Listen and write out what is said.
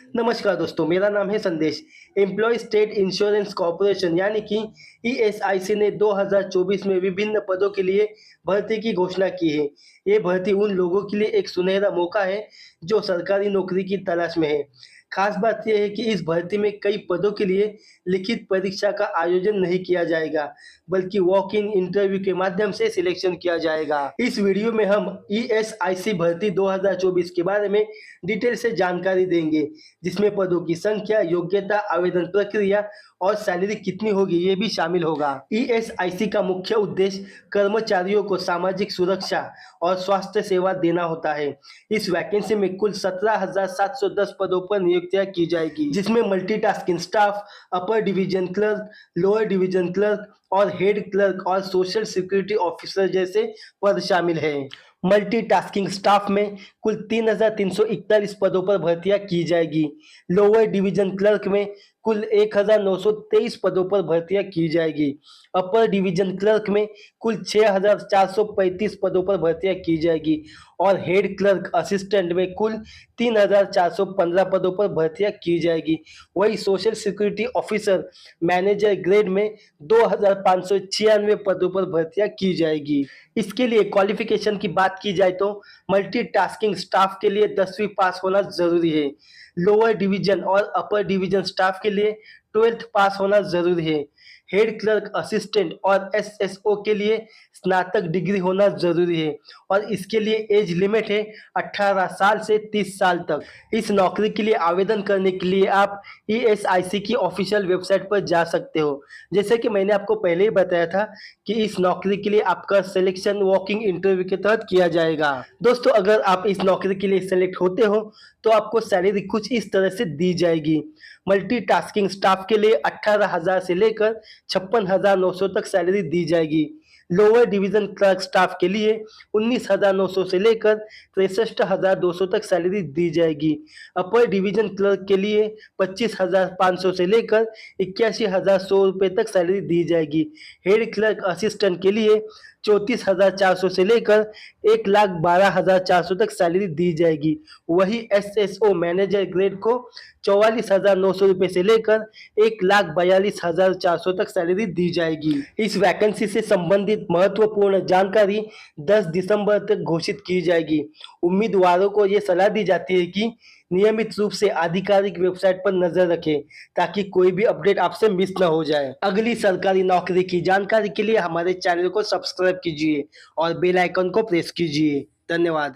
नमस्कार दोस्तों, मेरा नाम है संदेश। एम्प्लॉय स्टेट इंश्योरेंस कॉर्पोरेशन यानी कि ईएसआईसी ने 2024 में विभिन्न पदों के लिए भर्ती की घोषणा की है। ये भर्ती उन लोगों के लिए एक सुनहरा मौका है जो सरकारी नौकरी की तलाश में है। खास बात यह है कि इस भर्ती में कई पदों के लिए लिखित परीक्षा का आयोजन नहीं किया जाएगा, बल्कि वॉक इन इंटरव्यू के माध्यम से सिलेक्शन किया जाएगा। इस वीडियो में हम ईएसआईसी भर्ती 2024 के बारे में डिटेल से जानकारी देंगे, जिसमें पदों की संख्या, योग्यता, आवेदन प्रक्रिया और सैलरी कितनी होगी ये भी शामिल होगा। ईएसआईसी का मुख्य उद्देश्य कर्मचारियों को सामाजिक सुरक्षा और स्वास्थ्य सेवा देना होता है। इस वैकेंसी में कुल 17,710 पदों पर नियुक्तियां की जाएगी, जिसमें multitasking staff, upper division clerk, lower division clerk और हेड क्लर्क और सोशल सिक्योरिटी ऑफिसर जैसे पद शामिल हैं। मल्टीटास्किंग स्टाफ में कुल 3,341 पदों पर भर्तियां की जाएगी। लोअर डिवीजन क्लर्क में कुल 1,923 पदों पर भर्तियां की जाएगी। अपर डिवीजन क्लर्क में कुल 6,435 पदों पर भर्तियां की जाएगी और हेड क्लर्क असिस्टेंट में कुल 3,415 पदों पर भर्तियां की जाएगी। वही social security officer manager grade में 2,596 पदों पर भर्तियां की जाएगी। इसके लिए क्वालिफिकेशन की बात की जाए तो मल्टीटास्किंग स्टाफ के लिए 10वीं पास होना जरूरी है। लोअर डिवीजन और अपर डिवीजन स्टाफ के लिए 12th पास होना जरूरी है। हेड क्लर्क असिस्टेंट और एसएसओ के लिए स्नातक डिग्री होना जरूरी है और इसके लिए एज लिमिट है 18 साल से 30 साल तक। इस नौकरी के लिए आवेदन करने के लिए आप ईएसआईसी की ऑफिशियल वेबसाइट पर जा सकते हो। जैसे कि मैंने आपको पहले ही बताया था कि इस नौकरी के लिए आपका सिलेक्शन वॉकिंग इंटरव्यू के तहत किया जाएगा। दोस्तों, अगर आप इस नौकरी के लिए सेलेक्ट होते हो तो आपको सैलरी कुछ इस तरह से दी जाएगी। मल्टीटास्किंग स्टाफ के लिए 18,000 से लेकर 56,900 तक सैलरी दी जाएगी। लोअर डिवीजन क्लर्क स्टाफ के लिए 19,900 से लेकर 63,200 तक सैलरी दी जाएगी। अपर डिवीजन क्लर्क के लिए 25,500 से लेकर 81,100 रुपये तक सैलरी दी जाएगी। हेड क्लर्क असिस्टेंट के लिए 34,400 से लेकर 1,12,400 तक सैलरी दी जाएगी। वही एसएसओ मैनेजर ग्रेड को 44,900 रुपये से लेकर 1,42,400 तक सैलरी दी जाएगी। इस वैकेंसी से संबंधित महत्वपूर्ण जानकारी 10 दिसंबर तक घोषित की जाएगी। उम्मीदवारों को ये सलाह दी जाती है कि नियमित रूप से आधिकारिक वेबसाइट पर नजर रखें ताकि कोई भी अपडेट आपसे मिस न हो जाए। अगली सरकारी नौकरी की जानकारी के लिए हमारे चैनल को सब्सक्राइब कीजिए और बेल आइकन को प्रेस कीजिए। धन्यवाद।